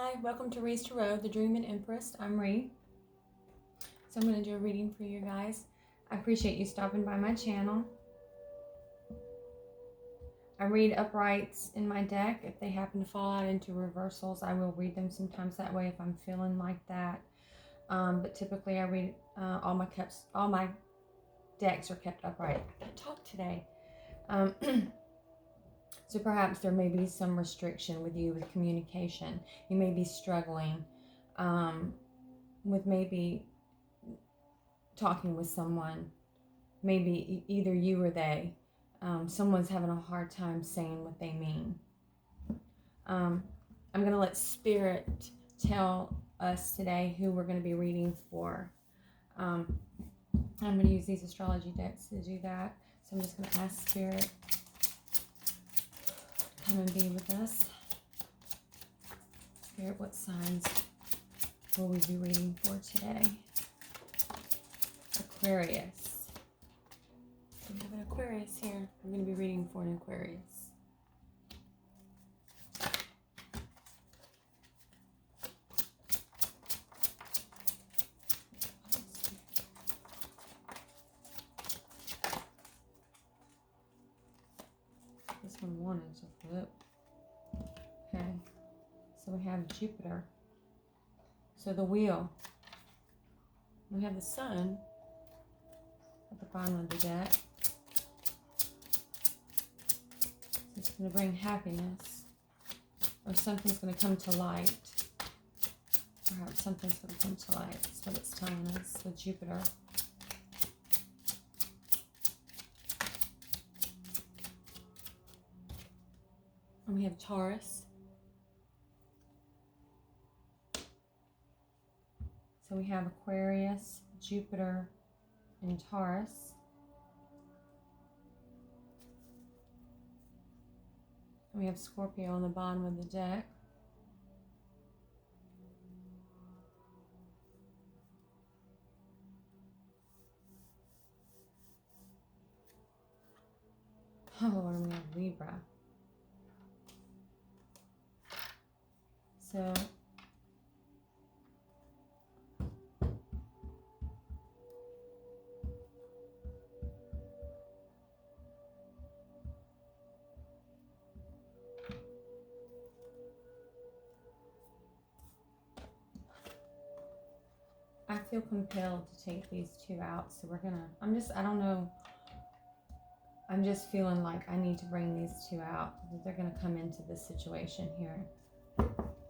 Hi, welcome to Ree's Tarot, the Dreaming Empress. I'm Ree. So I'm going to do a reading for you guys. I appreciate you stopping by my channel. I read uprights in my deck. If they happen to fall out into reversals, I will read them sometimes that way if I'm feeling like that. But typically I read all my decks are kept upright. I can't talk today. So perhaps there may be some restriction with you with communication. You may be struggling with maybe talking with someone, maybe either you or they. Someone's having a hard time saying what they mean. I'm going to let Spirit tell us today who we're going to be reading for. I'm going to use these astrology decks to do that. So I'm just going to ask Spirit to come and be with us. Spirit, what signs will we be reading for today? Aquarius. We have an Aquarius here. I'm going to be reading for an Aquarius. This one wanted to flip. Okay. So we have Jupiter. So the wheel. We have the sun at the bottom of the deck. It's going to bring happiness, or something's going to come to light. Perhaps something's going to come to light. That's what it's telling us with Jupiter. And we have Taurus. So we have Aquarius, Jupiter, and Taurus. And we have Scorpio on the bottom of the deck. Oh, and we have Libra. So I feel compelled to take these two out. So we're gonna, I don't know. I'm just feeling like I need to bring these two out. They're gonna come into this situation here.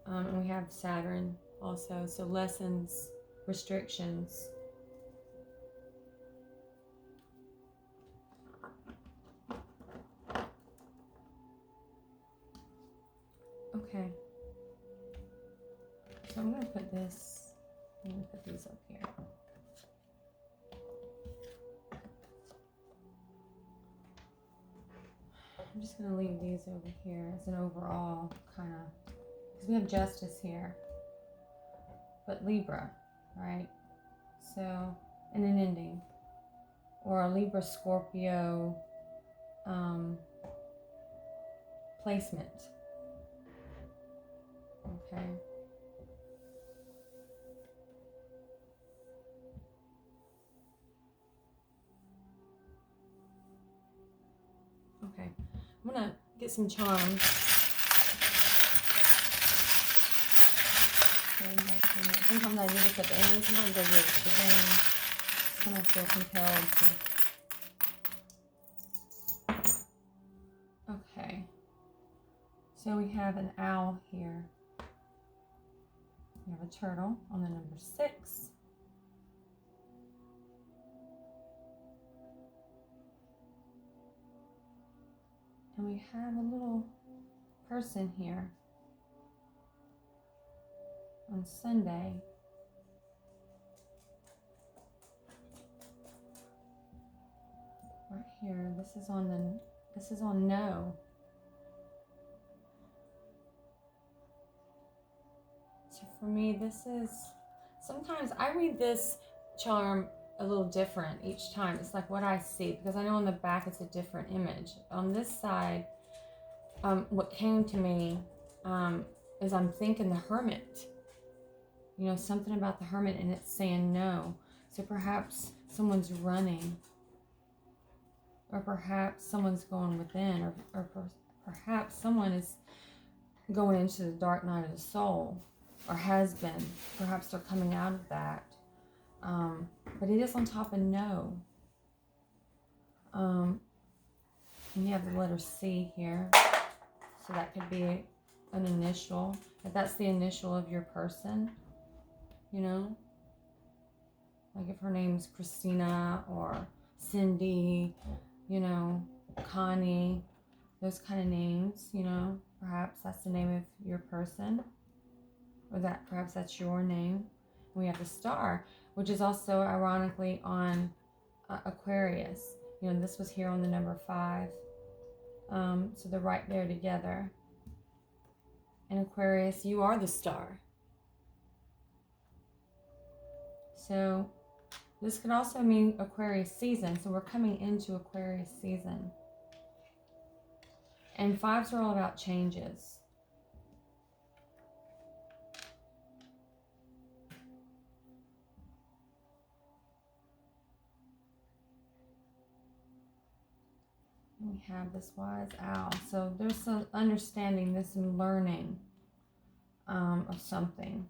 And we have Saturn also. So lessons, restrictions. Okay. So I'm gonna put this, I'm gonna put these up here. I'm just gonna leave these over here as an overall kind of, because we have Justice here, but Libra, right? So, and an ending, or a Libra Scorpio placement. Okay. Okay. I'm gonna get some charms. Sometimes I do this at the end. Sometimes I do it at the beginning. Just kind of feel compelled to. Okay. So we have an owl here. We have a turtle on the number 6. And we have a little person here on Sunday. Right here. This is on no. So for me, sometimes I read this charm a little different each time. It's like what I see, because I know on the back it's a different image. On this side, what came to me is I'm thinking the Hermit. You know, something about the Hermit, and it's saying no. So perhaps someone's running, or perhaps someone's going within, or perhaps someone is going into the dark night of the soul, or has been. Perhaps they're coming out of that. But it is on top of no. And you have the letter C here. So that could be an initial. If that's the initial of your person, you know. Like if her name's Christina or Cindy, you know, Connie, those kind of names, you know. Perhaps that's the name of your person. Or that perhaps that's your name. And we have the star, which is also ironically on Aquarius. You know, this was here on the number 5. So they're right there together. And Aquarius, you are the star. So this could also mean Aquarius season. So we're coming into Aquarius season. And 5s are all about changes. We have this wise owl. So there's some understanding, this learning of something.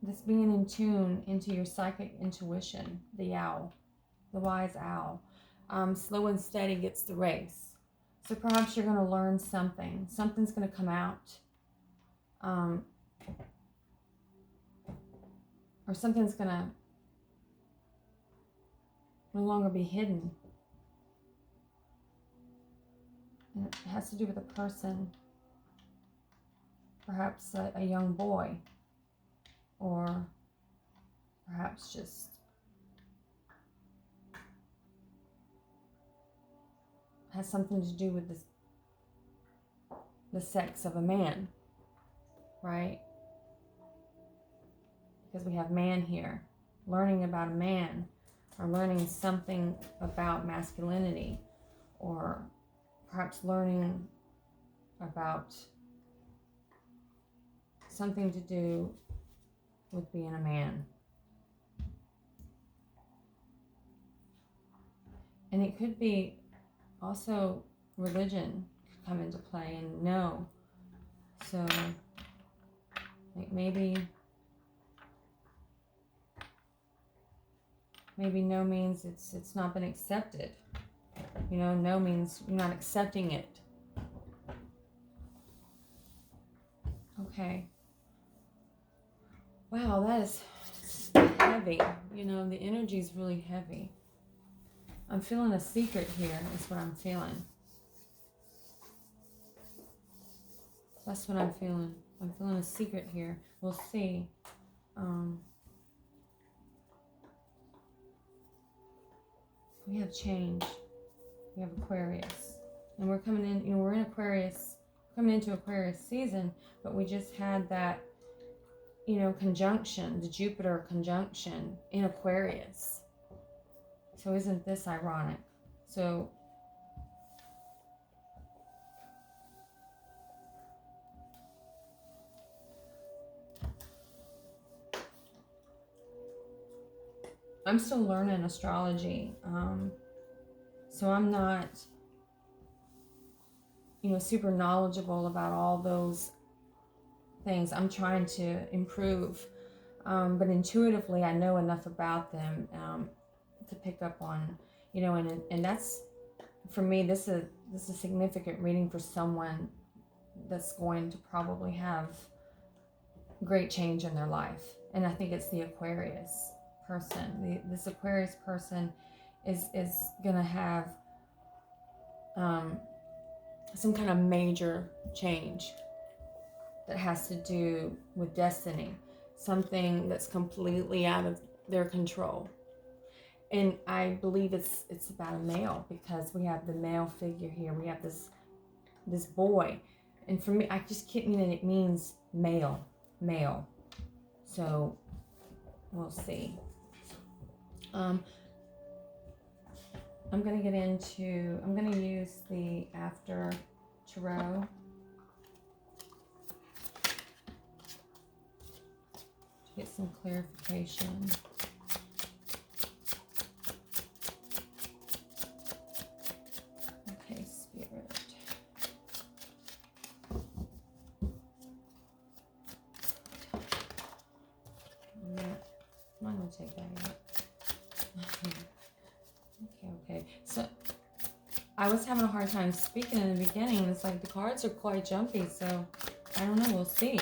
This being in tune into your psychic intuition, the owl, the wise owl. Slow and steady gets the race. So perhaps you're going to learn something. Something's going to come out. Or something's going to no longer be hidden. And it has to do with a person. Perhaps a young boy. Or perhaps just has something to do with the sex of a man, right? Because we have man here, learning about a man, or learning something about masculinity, or perhaps learning about something to do with being a man. And it could be also religion could come into play, and no. So like maybe no means it's not been accepted. You know, no means you're not accepting it. Okay. Wow, that is heavy. You know, the energy is really heavy. I'm feeling a secret here, is what I'm feeling. That's what I'm feeling. I'm feeling a secret here. We'll see. We have change. We have Aquarius. And we're coming in, you know, we're in Aquarius, coming into Aquarius season, but we just had that, you know, conjunction, the Jupiter conjunction in Aquarius. So isn't this ironic? So I'm still learning astrology. So I'm not, you know, super knowledgeable about all those things. I'm trying to improve. But intuitively, I know enough about them to pick up on, you know, and that's, for me, this is a significant reading for someone that's going to probably have great change in their life. And I think it's the Aquarius person. This Aquarius person is going to have some kind of major change that has to do with destiny. Something that's completely out of their control. And I believe it's about a male, because we have the male figure here. We have this boy. And for me, I just keep meaning it means male. So we'll see. I'm going to use the After Tarot. Get some clarification. Okay, Spirit. I'm not going to take that yet. Okay. So I was having a hard time speaking in the beginning. It's like the cards are quite jumpy, so I don't know. We'll see.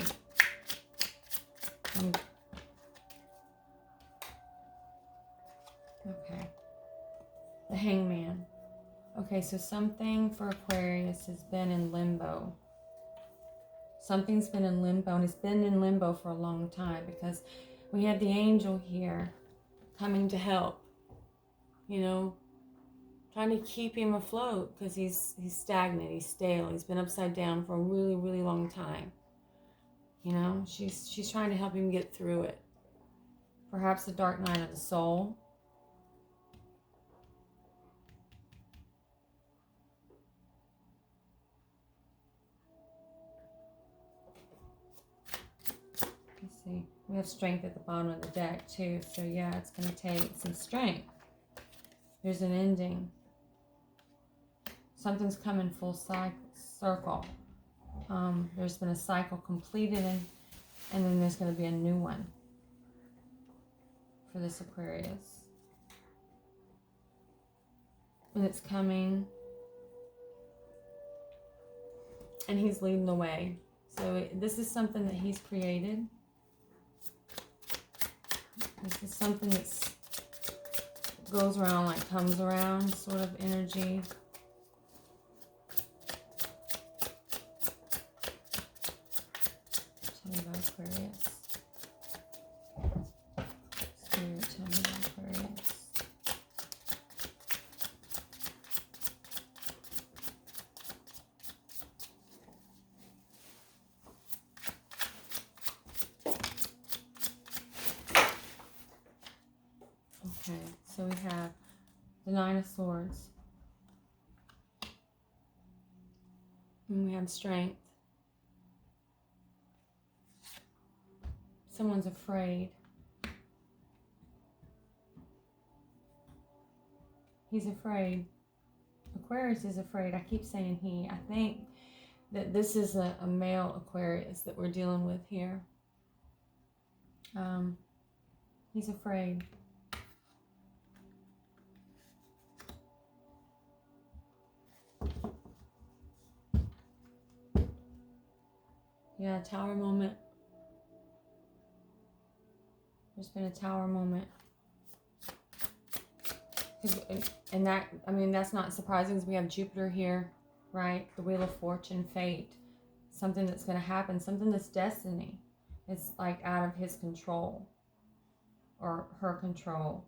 Okay. The Hangman. Okay, so something for Aquarius has been in limbo. Something's been in limbo, and it's been in limbo for a long time because we have the angel here coming to help. You know, trying to keep him afloat because he's stagnant, he's stale, he's been upside down for a really, really long time. You know, she's trying to help him get through it. Perhaps the dark night of the soul. Let's see. We have strength at the bottom of the deck too. So yeah, it's going to take some strength. There's an ending. Something's coming full circle. There's been a cycle completed, and then there's going to be a new one for this Aquarius. And it's coming, and he's leading the way. So this is something that he's created. This is something that goes around, like comes around sort of energy. Tell me about Aquarius. Spirit, tell me about Aquarius. Okay, so we have the Nine of Swords. And we have strength. Someone's afraid. He's afraid. Aquarius is afraid. I keep saying he. I think that this is a male Aquarius that we're dealing with here. He's afraid. Yeah, Tower moment. There's been a Tower moment. And that, I mean, that's not surprising because we have Jupiter here, right? The Wheel of Fortune, fate. Something that's going to happen. Something that's destiny. It's like out of his control. Or her control.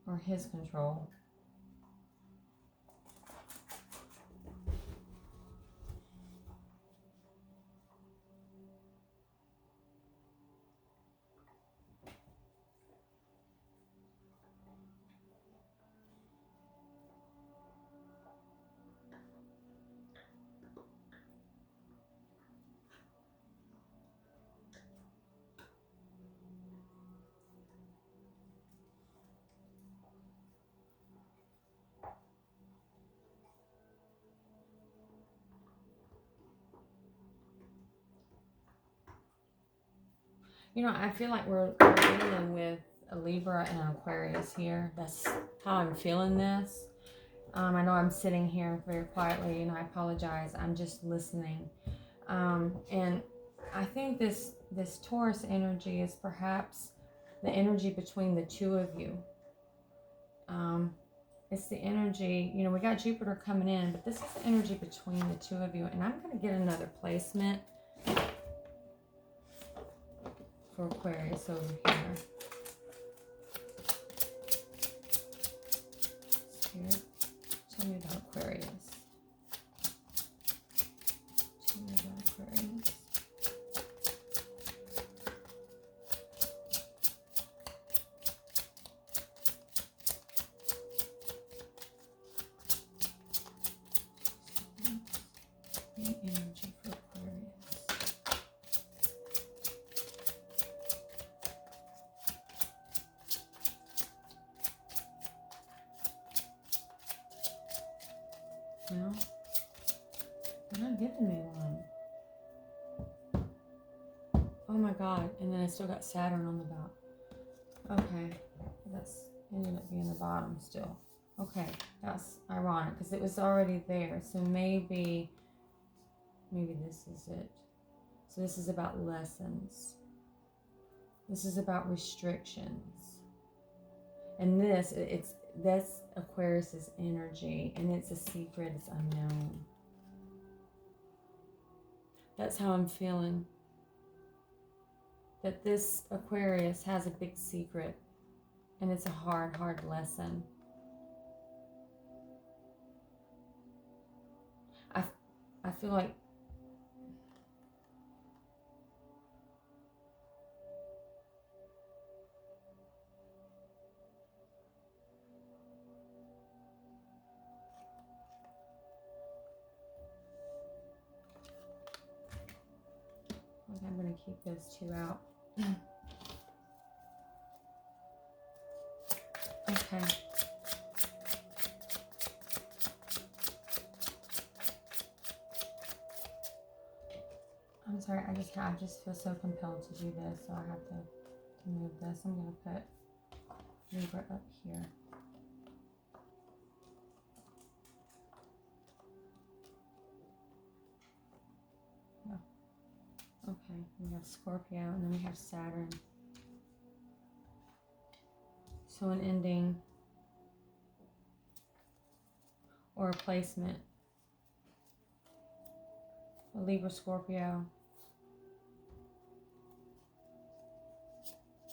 Or his control. You know, I feel like we're dealing with a Libra and an Aquarius here. That's how I'm feeling this. I know I'm sitting here very quietly, and I apologize. I'm just listening. And I think this Taurus energy is perhaps the energy between the two of you. It's the energy, you know, we got Jupiter coming in, but this is the energy between the two of you. And I'm going to get another placement for Aquarius over here. Spirit, tell me about Aquarius. Tell me about Aquarius. The energy for Aquarius. Well, they're not giving me one. Oh my God. And then I still got Saturn on the bottom. Okay. That's ended up being the bottom still. Okay. That's ironic because it was already there. So maybe this is it. So this is about lessons. This is about restrictions. And that's Aquarius's energy, and it's a secret, it's unknown. That's how I'm feeling. That this Aquarius has a big secret, and it's a hard, hard lesson. I feel like I'm going to keep those two out. Okay. I'm sorry, I just feel so compelled to do this, so I have to move this. I'm going to put Libra up here. No. Okay, we have Scorpio, and then we have Saturn. So an ending or a placement. A Libra, Scorpio.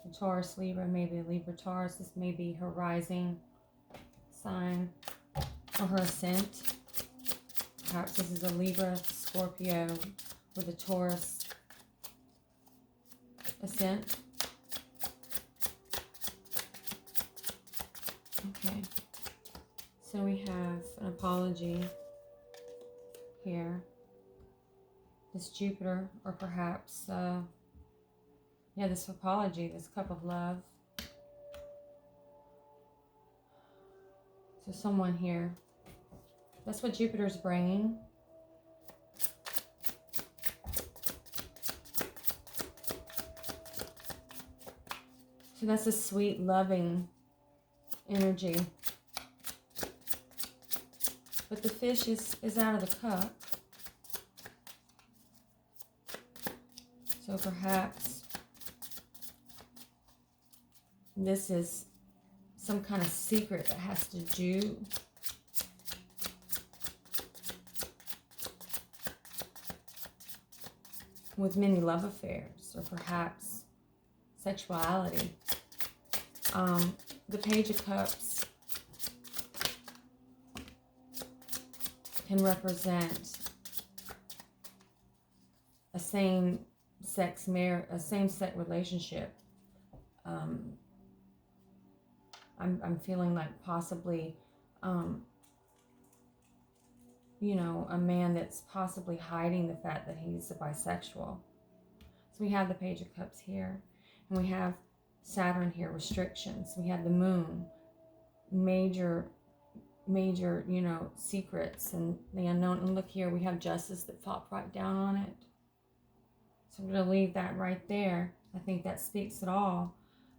A Taurus, Libra, maybe a Libra, Taurus. This may be her rising sign or her ascent. Perhaps this is a Libra, Scorpio with a Taurus ascent. Okay. So we have an apology here. This Jupiter, or perhaps, this apology, this cup of love. So someone here, that's what Jupiter's bringing. So that's a sweet, loving energy. But the fish is out of the cup. So perhaps this is some kind of secret that has to do with many love affairs, or perhaps sexuality. The Page of Cups can represent a same-sex relationship. I'm feeling like possibly, a man that's possibly hiding the fact that he's a bisexual. So we have the Page of Cups here, and we have Saturn here, restrictions. We have the Moon, major, secrets and the unknown. And look here, we have Justice that popped right down on it. So I'm going to leave that right there. I think that speaks it all.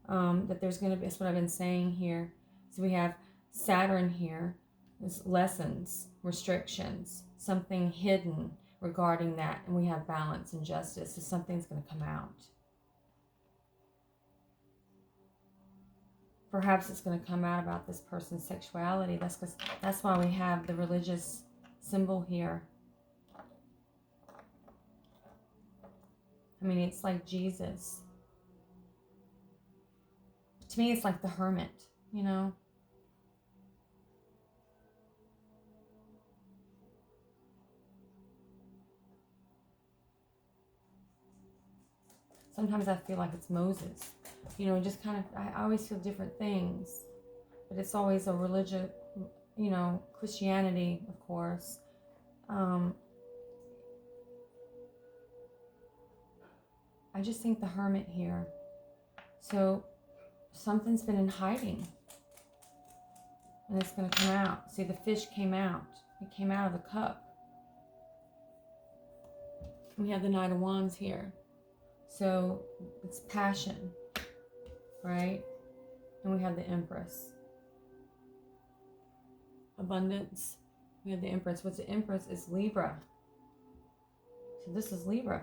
That there's going to be, that's what I've been saying here. So we have Saturn here, there's lessons, restrictions, something hidden regarding that. And we have balance and justice. So something's going to come out. Perhaps it's going to come out about this person's sexuality. That's why we have the religious symbol here. I mean, it's like Jesus. To me, it's like the hermit, Sometimes I feel like it's Moses. Just kind of, I always feel different things. But it's always a religion, Christianity, of course. I just think the hermit here. So something's been in hiding. And it's going to come out. See, the fish came out. It came out of the cup. We have the Knight of Wands here. So it's passion, right? And we have the Empress. Abundance. We have the Empress. What's the Empress? It's Libra. So this is Libra.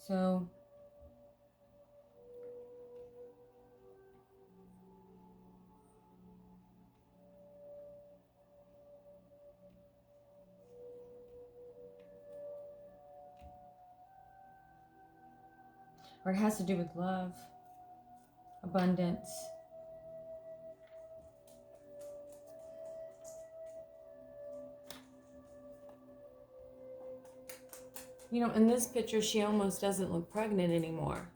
So or it has to do with love, abundance. You know, in this picture, she almost doesn't look pregnant anymore,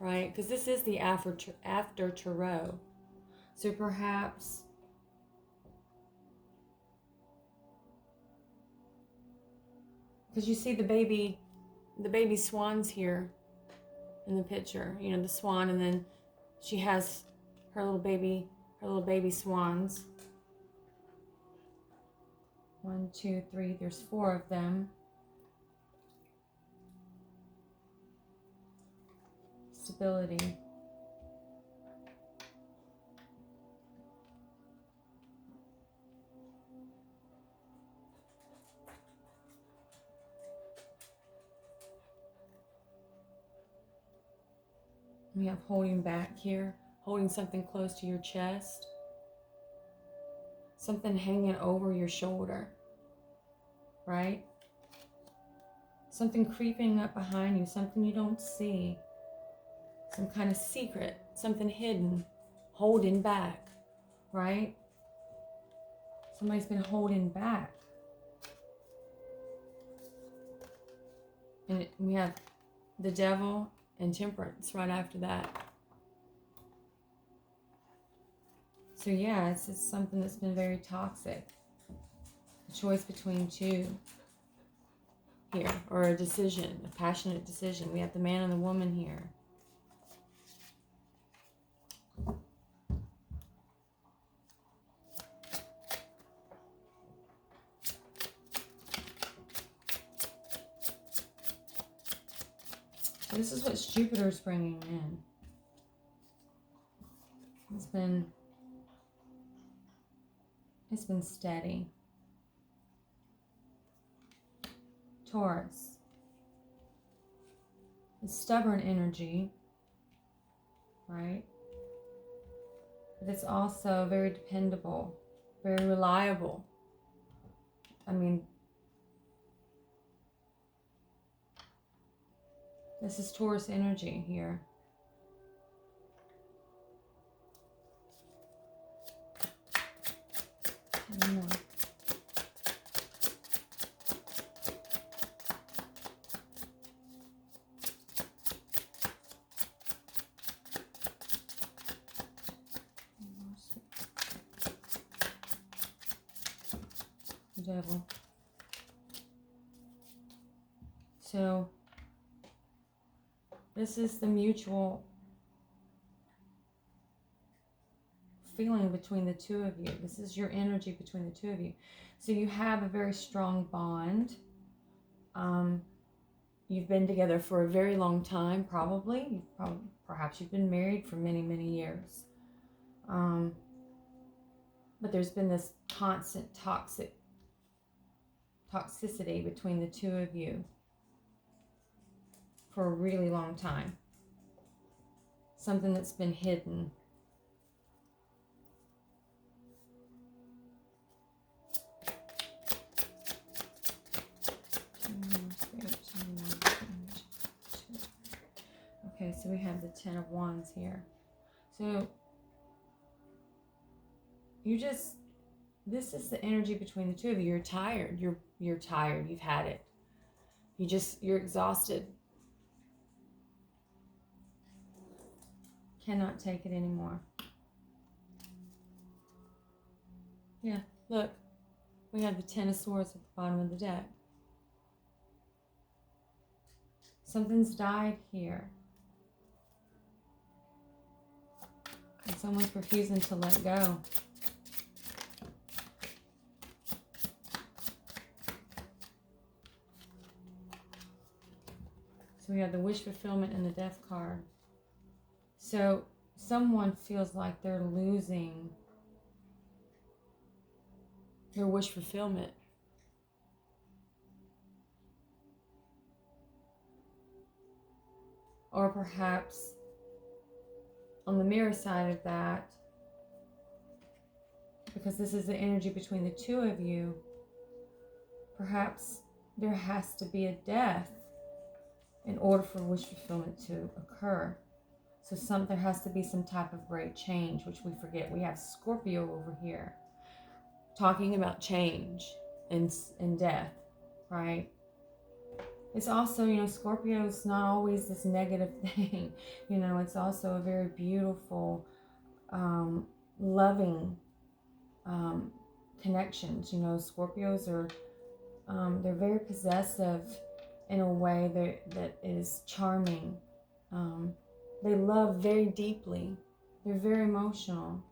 right? Because this is the after tarot. So perhaps because you see the baby swans here in the picture. You know, the swan, and then she has her little baby swans. 1, 2, 3. There's 4 of them. Stability. We have holding back here, holding something close to your chest, something hanging over your shoulder, right? Something creeping up behind you, something you don't see. Some kind of secret, something hidden, holding back, right? Somebody's been holding back. And we have the Devil and Temperance right after that. So yeah, it's just something that's been very toxic. A choice between two here, or a decision, a passionate decision. We have the man and the woman here. This is what Jupiter's bringing in. It's been steady. Taurus. It's stubborn energy, right? But it's also very dependable, very reliable. I mean, this is Taurus energy here. One more. The Devil. So this is the mutual feeling between the two of you. This is your energy between the two of you. So you have a very strong bond. You've been together for a very long time, probably. Perhaps you've been married for many, many years. But there's been this constant toxicity between the two of you for a really long time. Something that's been hidden. Okay, so we have the Ten of Wands here. So this is the energy between the two of you. You're tired. You're tired. You've had it. You're exhausted. Cannot take it anymore. Yeah, look. We have the Ten of Swords at the bottom of the deck. Something's died here. And someone's refusing to let go. So we have the wish fulfillment and the death card. So someone feels like they're losing their wish fulfillment. Or perhaps on the mirror side of that, because this is the energy between the two of you, perhaps there has to be a death in order for wish fulfillment to occur. So there has to be some type of great change, which we forget. We have Scorpio over here talking about change and death, right? It's also, Scorpio is not always this negative thing. It's also a very beautiful, loving connections. Scorpios are, they're very possessive in a way that is charming. They love very deeply. They're very emotional.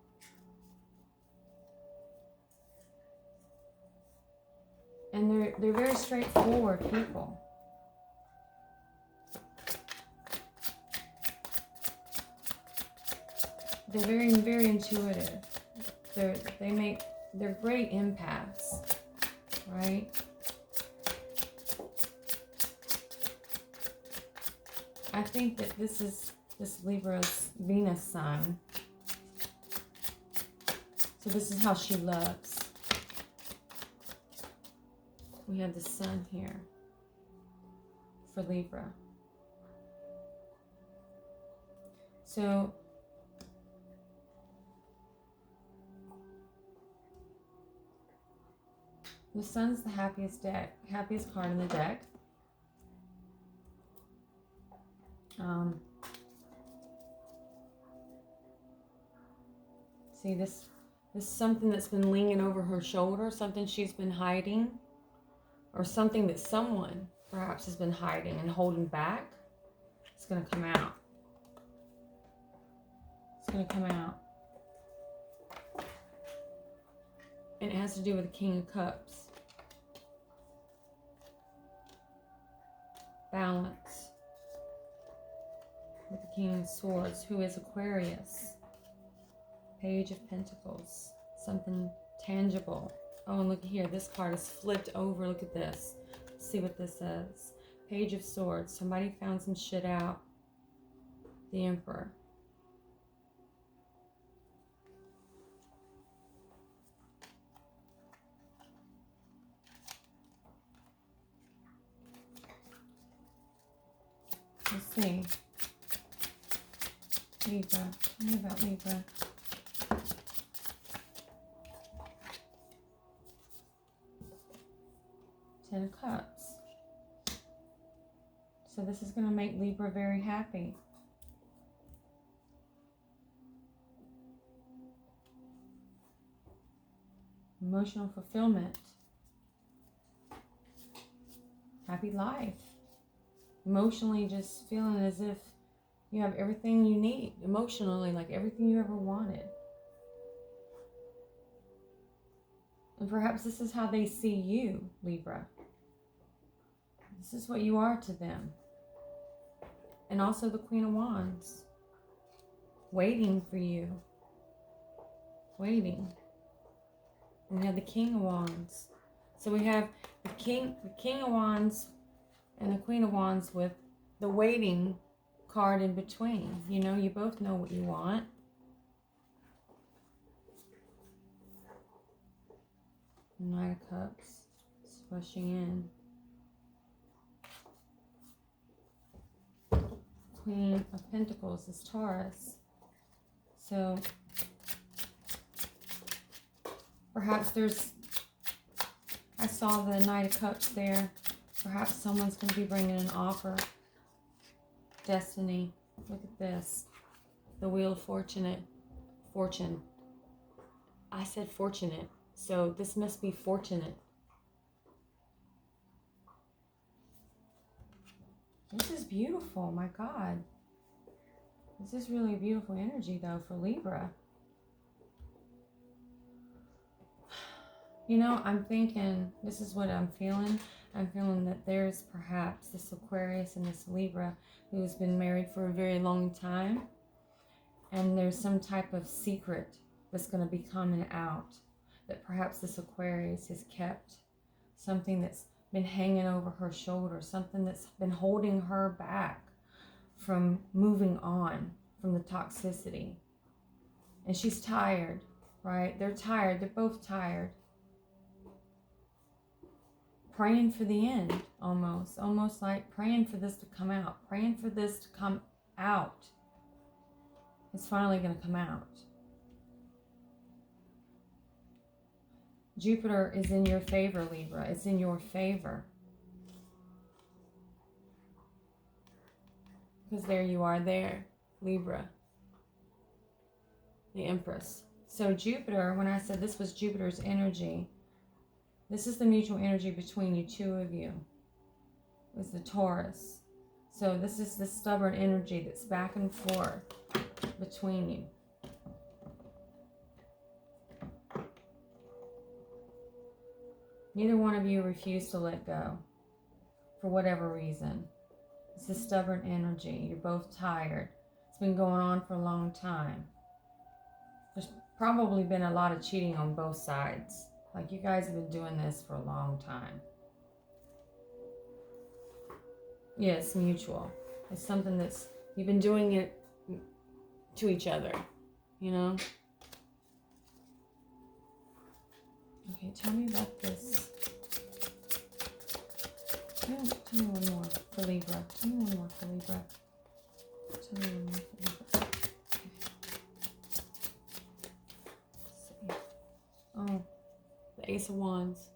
And they're very straightforward people. They're very, very intuitive. They're great empaths, right? I think that this is Libra's Venus sign. So this is how she loves. We have the sun here for Libra. So the sun's the happiest card in the deck. See, this is something that's been leaning over her shoulder, something she's been hiding, or something that someone perhaps has been hiding and holding back. It's going to come out. It's going to come out. And it has to do with the King of Cups. Balance. With the King of Swords, who is Aquarius. Page of Pentacles. Something tangible. Oh, and look here. This card is flipped over. Look at this. Let's see what this says. Page of Swords. Somebody found some shit out. The Emperor. Let's see. Libra. Tell me about Libra. Ten of Cups. So this is going to make Libra very happy. Emotional fulfillment. Happy life. Emotionally just feeling as if you have everything you need. Emotionally, like everything you ever wanted. And perhaps this is how they see you, Libra. This is what you are to them. And also the Queen of Wands. Waiting for you. Waiting. And we have the King of Wands. So we have the King of Wands and the Queen of Wands with the waiting card in between. You both know what you want. Knight of Cups. Rushing in. Queen of Pentacles is Taurus. So perhaps I saw the Knight of Cups there. Perhaps someone's going to be bringing an offer. Destiny. Look at this. The Wheel of Fortune. I said fortunate. So this must be fortunate. This is beautiful. My God. This is really a beautiful energy, though, for Libra. I'm thinking, this is what I'm feeling. I'm feeling that there's perhaps this Aquarius and this Libra who's been married for a very long time, and there's some type of secret that's going to be coming out that perhaps this Aquarius has kept, something that's been hanging over her shoulder, something that's been holding her back from moving on from the toxicity. And she's tired, right? They're tired. They're both tired. Praying for the end, almost like praying for this to come out, praying for this to come out. It's finally going to come out. Jupiter is in your favor, Libra. It's in your favor. Because there you are there, Libra, the Empress. So Jupiter, when I said this was Jupiter's energy, this is the mutual energy between you, two of you. It's the Taurus. So this is the stubborn energy that's back and forth between you. Neither one of you refuse to let go for whatever reason. It's a stubborn energy. You're both tired. It's been going on for a long time. There's probably been a lot of cheating on both sides. Like, you guys have been doing this for a long time. Yeah, it's mutual. It's something that's, you've been doing it to each other, you know? Okay, tell me about this. Tell me one more for Libra. Tell me one more for Libra. Tell me one more for Libra. Okay. Oh, the Ace of Wands.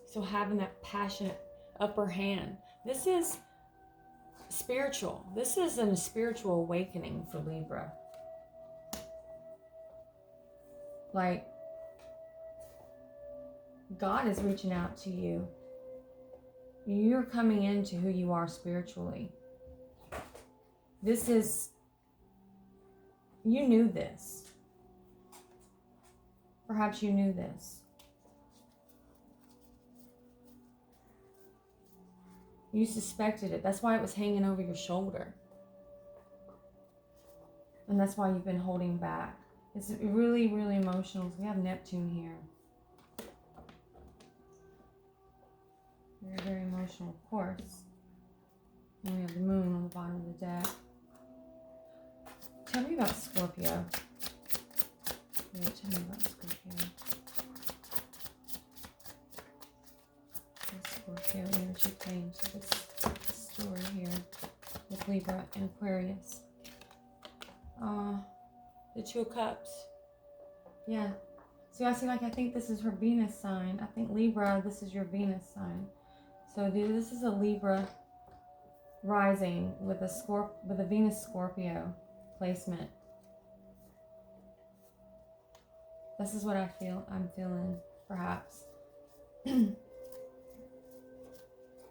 So having that passionate upper hand. This is spiritual. This is a spiritual awakening for Libra. Like, God is reaching out to you. You're coming into who you are spiritually. This is, you knew this. Perhaps you knew this. You suspected it. That's why it was hanging over your shoulder. And that's why you've been holding back. It's really, really emotional. We have Neptune here. Very, very emotional, of course. And we have the moon on the bottom of the deck. Tell me about Scorpio. Yeah, tell me about Scorpio. The Scorpio energy came to this story here with Libra and Aquarius. The Two of Cups. Yeah. So I think this is her Venus sign. I think Libra, this is your Venus sign. So this is a Libra rising with a Venus Scorpio placement. This is what I'm feeling, perhaps.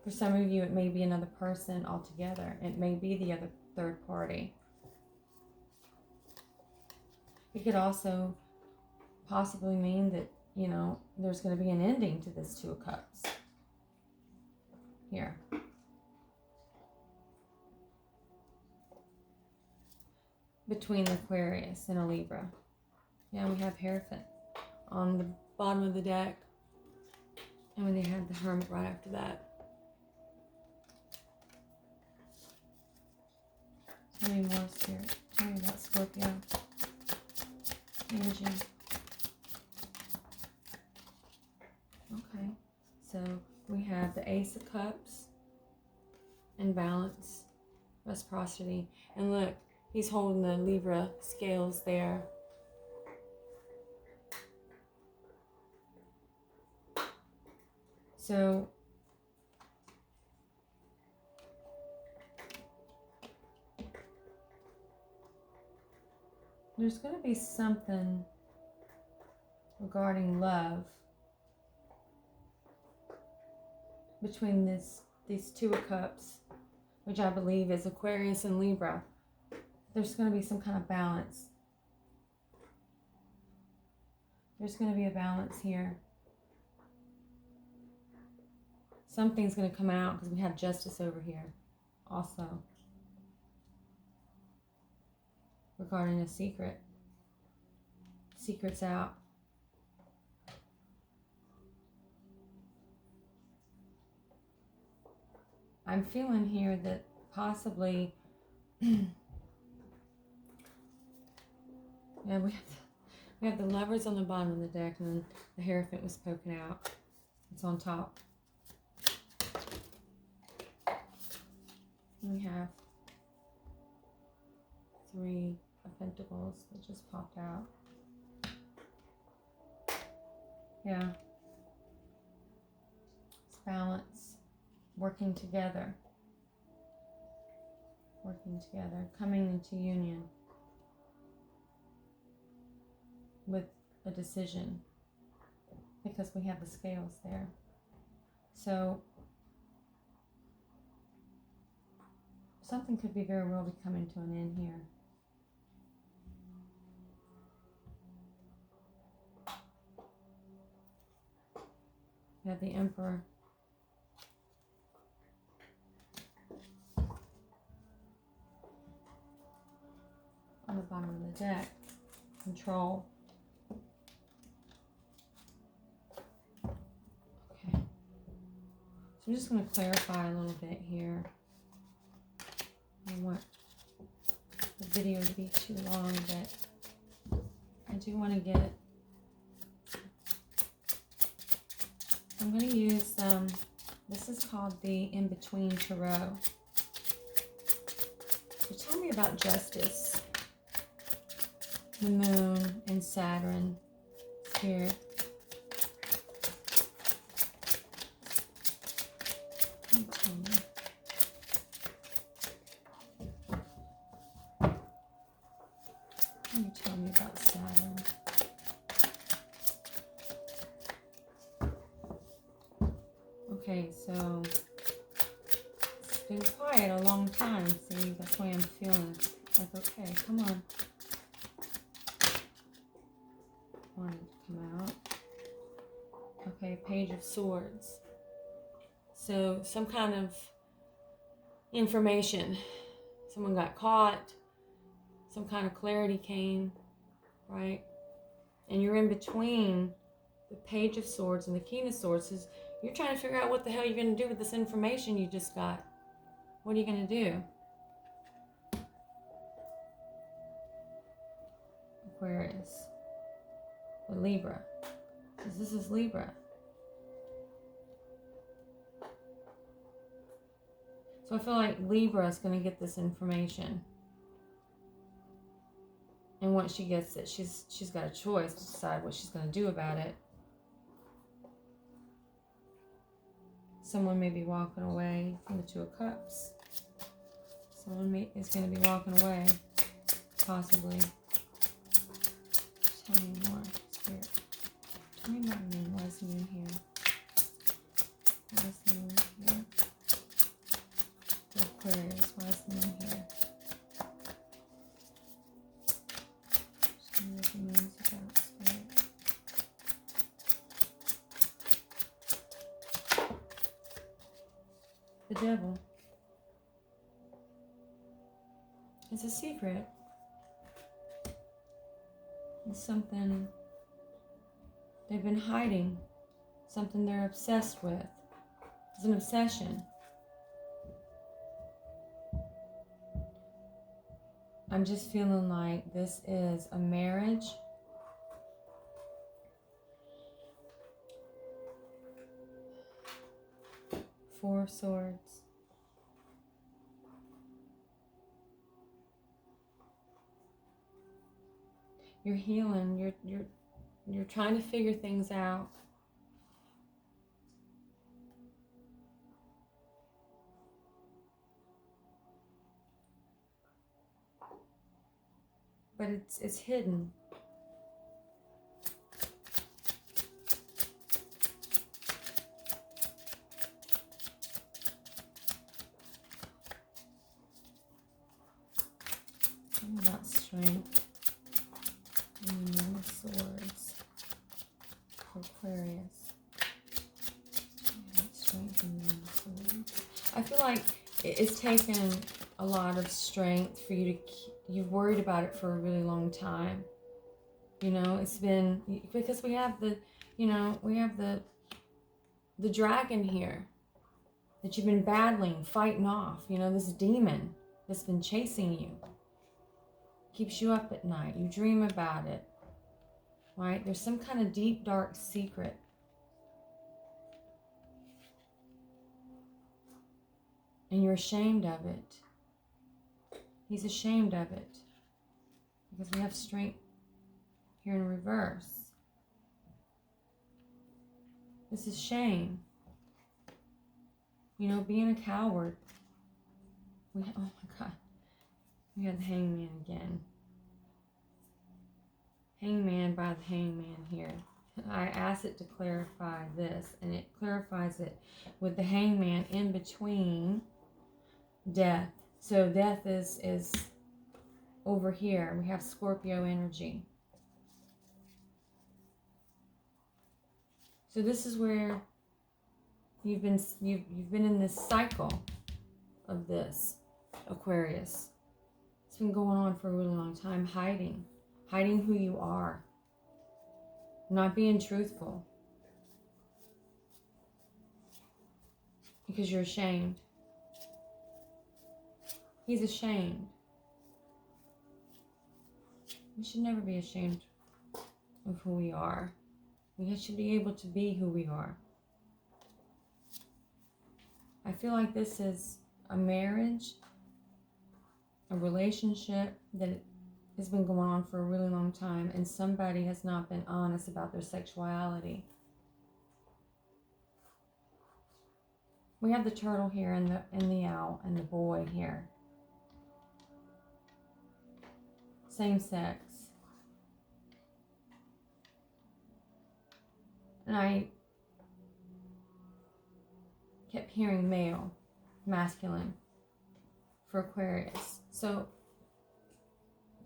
For some of you, it may be another person altogether. It may be the other third party. It could also possibly mean that, you know, there's going to be an ending to this Two of Cups. Here. Between the Aquarius and a Libra. Yeah, we have Hierophant on the bottom of the deck. And when they have the Hermit right after that. Tell me more, Spirit. Tell me about Scorpio energy. Okay, so we have the Ace of Cups and balance, reciprocity. And look, he's holding the Libra scales there. So there's going to be something regarding love between these Two of Cups, which I believe is Aquarius and Libra. There's going to be some kind of balance. There's going to be a balance here. Something's going to come out because we have justice over here also. Regarding a secret. Secret's out. I'm feeling here that possibly yeah, we have the Lovers on the bottom of the deck, and then the Hierophant was poking out. It's on top. And we have 3 of Pentacles that just popped out. Yeah. It's balance. Working together. Working together. Coming into union. With a decision. Because we have the scales there. So something could be very well be coming to an end here. We have the Emperor. On the bottom of the deck. Control. Okay. So I'm just going to clarify a little bit here. I don't want the video to be too long, but I do want to get... I'm going to use, this is called the In-Between Tarot. So tell me about justice. The Moon and Saturn. Spirit. Tell me. Can you tell me about Saturn? Okay, so it's been quiet a long time. See, that's why I'm feeling like, okay, come on. Wanted to come out. Okay, Page of Swords. So some kind of information. Someone got caught. Some kind of clarity came, right? And you're in between the Page of Swords and the King of Swords. Is you're trying to figure out what the hell you're going to do with this information you just got. What are you going to do? Aquarius. Or Libra. Because this is Libra. So I feel like Libra is going to get this information. And once she gets it, she's got a choice to decide what she's going to do about it. Someone may be walking away from the 2 of Cups. Someone is going to be walking away, possibly. Tell me more, Spirit. Tell me about Moon. Why is the Moon here? Why is the Moon here? Aquarius. Why is the Moon here? Just going to what the Moon's about, Spirit. The Devil. It's a secret. It's something they've been hiding. Something they're obsessed with. It's an obsession. I'm just feeling like this is a marriage. Four of Swords. You're healing. You're trying to figure things out. But it's hidden. About strength. And the Nine of Swords. Aquarius. Strength and I feel like it's taken a lot of strength for you to, you've worried about it for a really long time. You know, it's been, because we have the, you know, we have the dragon here that you've been battling, fighting off. You know, this demon that's been chasing you. Keeps you up at night. You dream about it. Right? There's some kind of deep, dark secret. And you're ashamed of it. He's ashamed of it. Because we have strength here in reverse. This is shame. You know, being a coward. Oh my God. We had the hangman again. Hangman by the hangman here. I asked it to clarify this, and it clarifies it with the hangman in between death. So death is over here. We have Scorpio energy. So this is where you've been in this cycle of this, Aquarius. It's been going on for a really long time, hiding who you are, not being truthful because you're ashamed. He's ashamed. We should never be ashamed of who we are. We should be able to be who we are. I feel like this is a marriage, a relationship that has been going on for a really long time, and somebody has not been honest about their sexuality. We have the turtle here and the owl and the boy here. Same sex. And I kept hearing male, masculine for Aquarius. So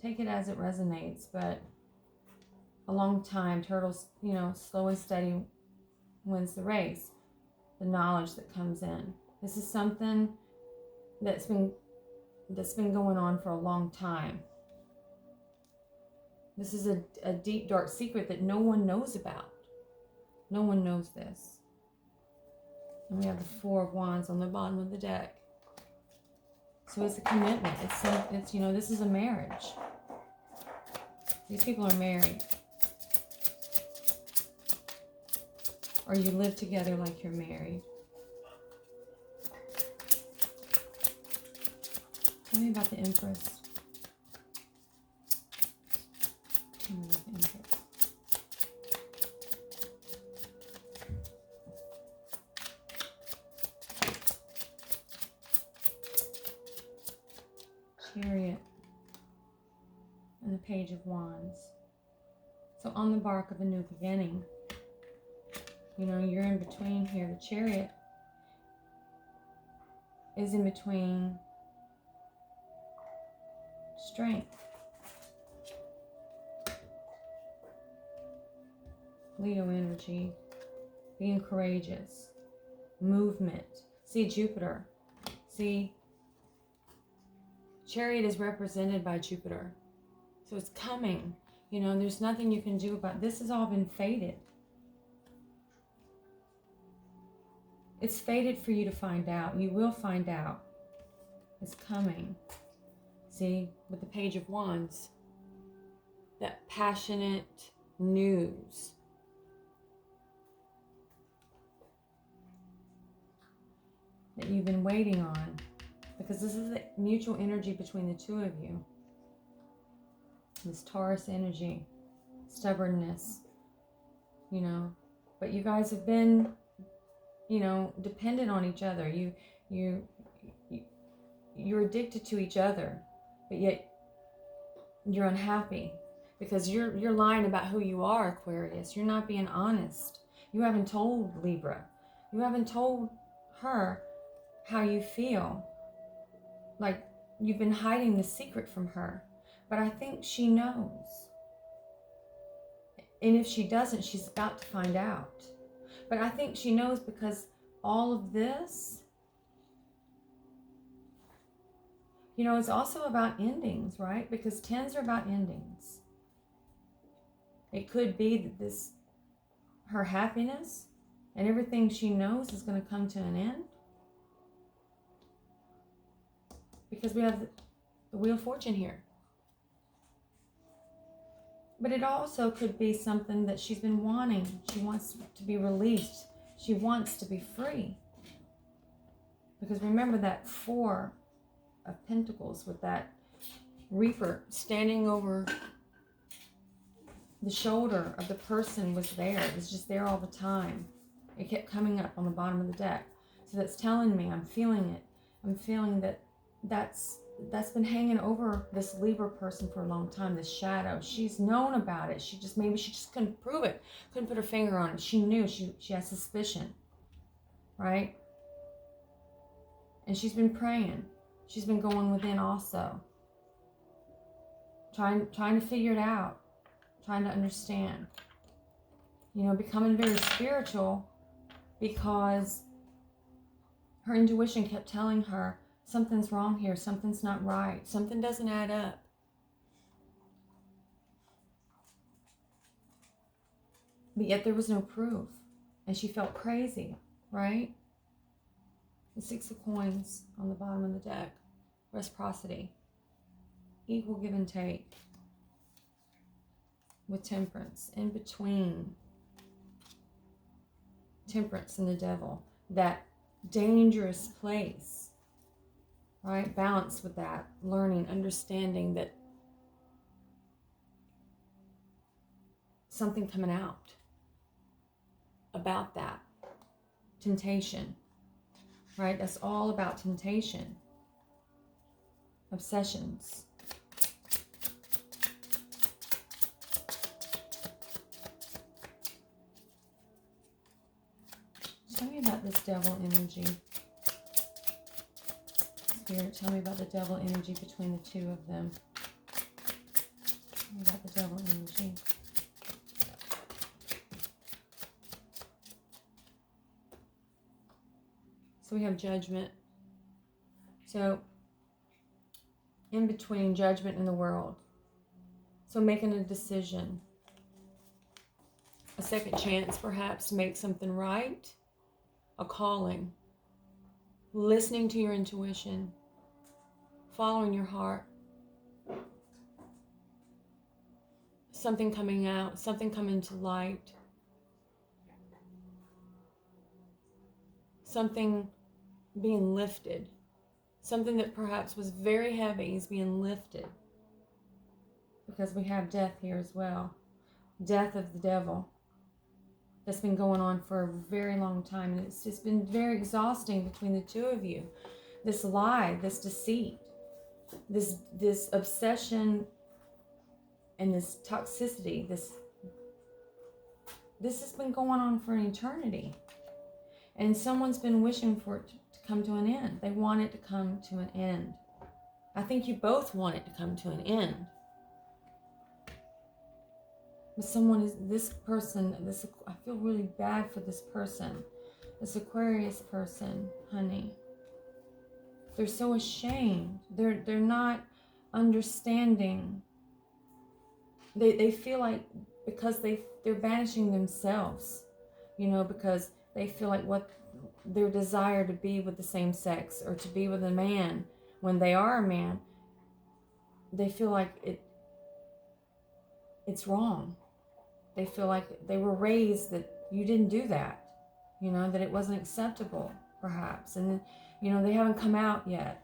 take it as it resonates, but a long time, turtles, you know, slow and steady wins the race. The knowledge that comes in. This is something that's been going on for a long time. This is a deep, dark secret that no one knows about. No one knows this. And we have the Four of Wands on the bottom of the deck. So it's a commitment. It's you know, this is a marriage. These people are married. Or you live together like you're married. Tell me about the Empress. Tell me about the Empress. Chariot. And the Page of Wands. So on the bark of a new beginning. You know, you're in between here. The Chariot is in between strength. Leo energy. Being courageous. Movement. See Jupiter. See, Chariot is represented by Jupiter. So it's coming. You know, there's nothing you can do about this. Has all been fated. It's fated for you to find out. You will find out. It's coming. See, with the Page of Wands, that passionate news. That you've been waiting on. Because this is the mutual energy between the two of you. This Taurus energy. Stubbornness. You know. But you guys have been, you know, dependent on each other. You're addicted to each other, but yet you're unhappy because you're lying about who you are, Aquarius. You're not being honest. You haven't told Libra. You haven't told her how you feel. Like you've been hiding the secret from her, but I think she knows. And if she doesn't, she's about to find out. But I think she knows because all of this You know, it's also about endings, right? Because 10s are about endings. It could be that her happiness and everything she knows is going to come to an end. Because we have the Wheel of Fortune here. But it also could be something that she's been wanting. She wants to be released. She wants to be free. Because remember that 4 of Pentacles with that Reaper standing over the shoulder of the person was there. It was just there all the time. It kept coming up on the bottom of the deck. So that's telling me, I'm feeling it. I'm feeling that that's been hanging over this Libra person for a long time, this shadow. She's known about it. She just couldn't prove it. Couldn't put her finger on it. She knew, she has suspicion, right? And she's been praying. She's been going within also. Trying to figure it out. Trying to understand. You know, becoming very spiritual because her intuition kept telling her, something's wrong here, something's not right, something doesn't add up. But yet there was no proof. And she felt crazy, right? The 6 of Coins on the bottom of the deck. Reciprocity. Equal give and take. With Temperance. In between Temperance and the Devil. That dangerous place. Right? Balance with that. Learning, understanding that something coming out about that. Temptation. Right? That's all about temptation. Obsessions. Tell me about this Devil energy. Spirit, tell me about the Devil energy between the 2 of them. Tell me about the Devil energy. So we have Judgment. So, in between Judgment and the World. So making a decision. A second chance, perhaps, to make something right. A calling. Listening to your intuition. Following your heart. Something coming out. Something coming to light. Something being lifted. Something that perhaps was very heavy is being lifted. Because we have death here as well. Death of the devil. That's been going on for a very long time. And it's just been very exhausting between the 2 of you. This lie, this deceit, this obsession and this toxicity, this has been going on for an eternity. And someone's been wishing for it to come to an end. They want it to come to an end. I think you both want it to come to an end. But this person, I feel really bad for this person. This Aquarius person, honey. They're so ashamed. They're not understanding. They feel like because they're banishing themselves, you know, because they feel like what their desire to be with the same sex or to be with a man when they are a man, they feel like it's wrong. They feel like they were raised that you didn't do that, you know, that it wasn't acceptable, perhaps. And, you know, they haven't come out yet.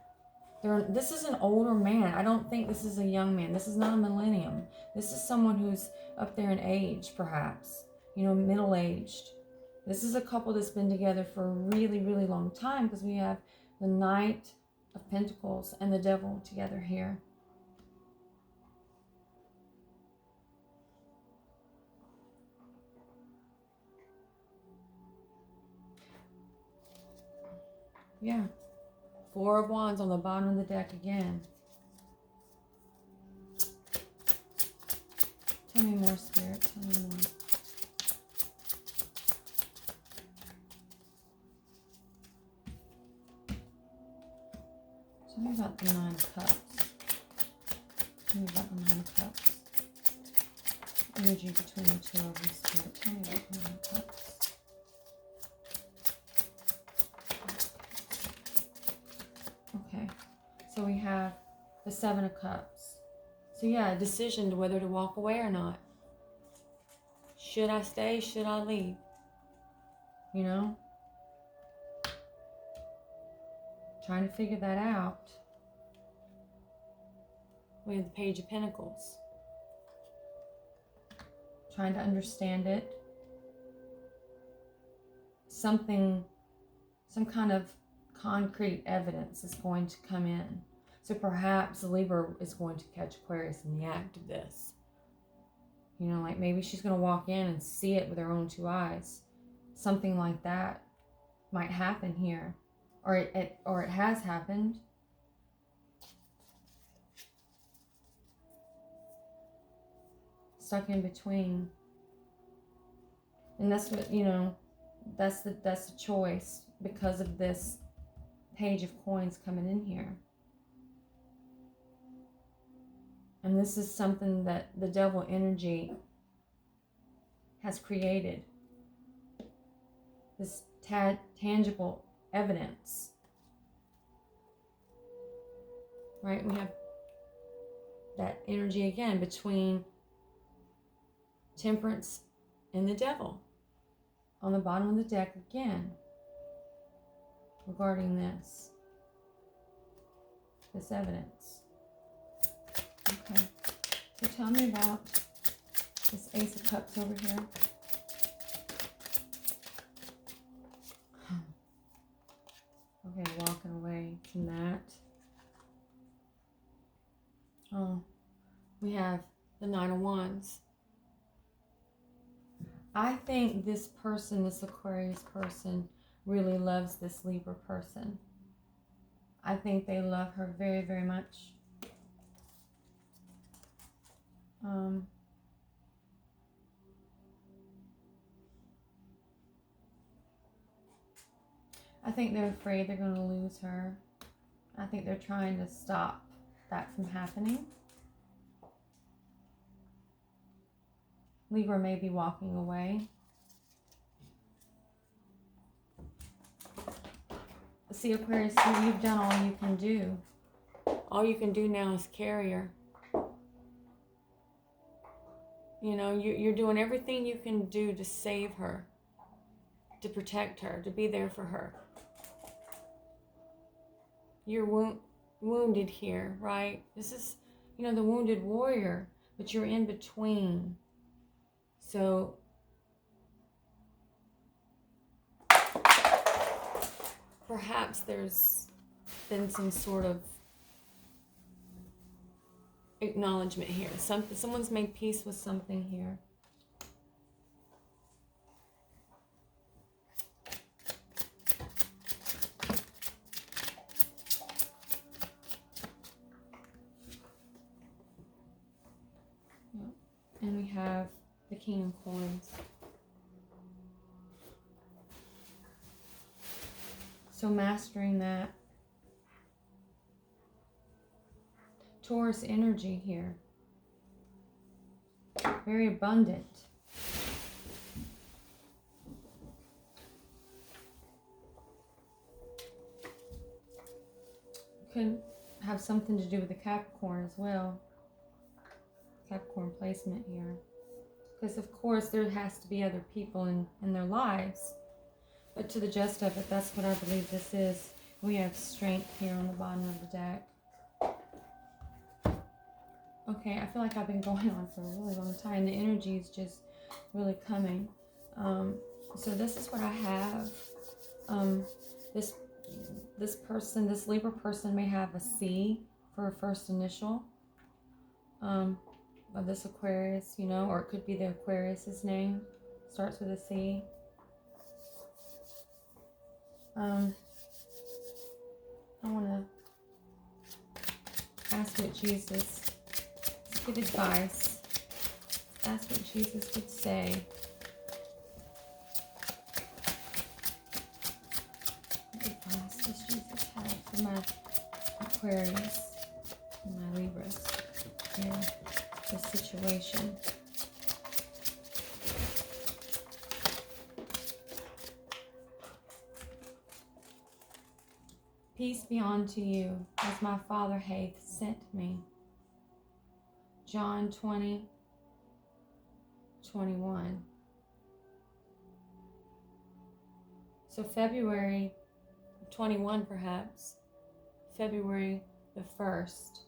This is an older man. I don't think this is a young man. This is not a millennium. This is someone who's up there in age, perhaps, you know, middle-aged. This is a couple that's been together for a really, really long time because we have the Knight of Pentacles and the Devil together here. Yeah. 4 of Wands on the bottom of the deck again. Tell me more, Spirit. Tell me more. Tell me about the 9 of Cups. Tell me about the 9 of Cups. Energy between the two of you, Spirit. Tell me about the 9 of Cups. Okay. So we have the 7 of Cups. So yeah, a decision to whether to walk away or not. Should I stay? Should I leave? You know? Trying to figure that out. We have the Page of Pentacles. Trying to understand it. Some kind of concrete evidence is going to come in. So perhaps Libra is going to catch Aquarius in the act of this. You know, like maybe she's going to walk in and see it with her own 2 eyes. Something like that might happen here. Or it has happened. Stuck in between. And that's what, you know, that's the choice because of this Page of Coins coming in here. And this is something that the devil energy has created. This tangible evidence. Right? We have that energy again between Temperance and the devil. On the bottom of the deck again. Regarding this evidence. Okay. So tell me about this Ace of Cups over here. Okay, walking away from that. Oh, we have the 9 of Wands. I think this person, this Aquarius person, really loves this Libra person. I think they love her very, very much. I think they're afraid they're going to lose her. I think they're trying to stop that from happening. Libra may be walking away. See, Aquarius, you've done all you can do. All you can do now is carry her. You know, you're doing everything you can do to save her, to protect her, to be there for her. You're wounded here, right? This is, you know, the wounded warrior, but you're in between. So perhaps there's been some sort of acknowledgement here. Someone's made peace with something here. And we have the King of Coins. So mastering that. Taurus energy here. Very abundant. Could have something to do with the Capricorn as well. Capricorn placement here. Because of course there has to be other people in their lives. But to the gist of it, that's what I believe this is. We have strength here on the bottom of the deck. Okay, I feel like I've been going on for a really long time. The energy is just really coming. So this is what I have. This person, this Libra person may have a C for a first initial. Of this Aquarius, you know, or it could be the Aquarius's name. Starts with a C. I want to ask what Jesus, good advice. Ask what Jesus would say. What advice does Jesus have for Aquarius, my Libras, in this situation. Peace be unto you, as my Father hath sent me. John 20:21. So February 21, perhaps. February the 1st,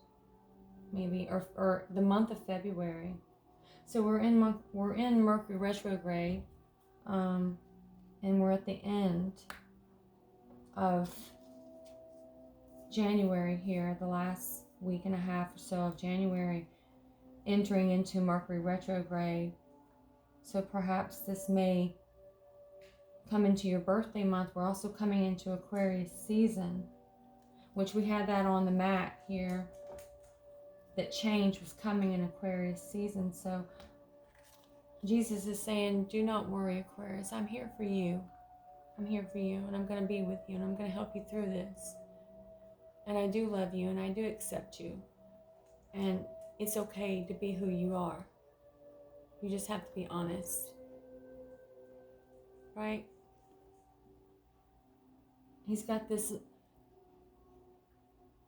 maybe, or the month of February. So we're in Mercury retrograde, and we're at the end of January here, the last week and a half or so of January, entering into Mercury retrograde. So perhaps this may come into your birthday month. We're also coming into Aquarius season, which we had that on the mat here, that change was coming in Aquarius season. So Jesus is saying, do not worry, Aquarius. I'm here for you. I'm here for you, and I'm going to be with you, and I'm going to help you through this. And I do love you, and I do accept you. And it's okay to be who you are. You just have to be honest. Right? He's got this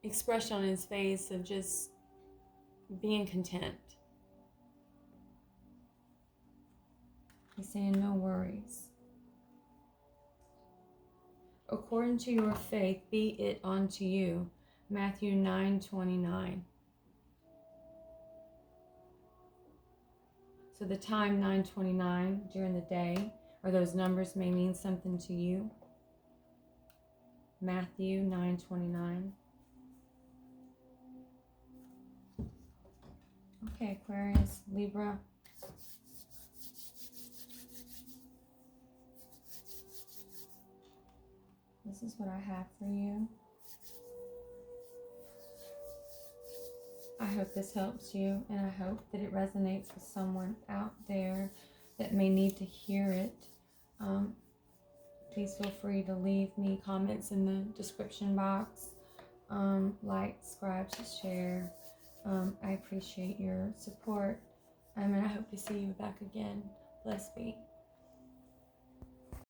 expression on his face of just being content. He's saying, no worries. According to your faith, be it unto you. Matthew 9:29. So the time 9:29 during the day, or those numbers may mean something to you. Matthew 9:29. Okay, Aquarius, Libra. This is what I have for you. I hope this helps you, and I hope that it resonates with someone out there that may need to hear it. Please feel free to leave me comments in the description box. Like, subscribe, share. I appreciate your support. And I hope to see you back again. Blessed be.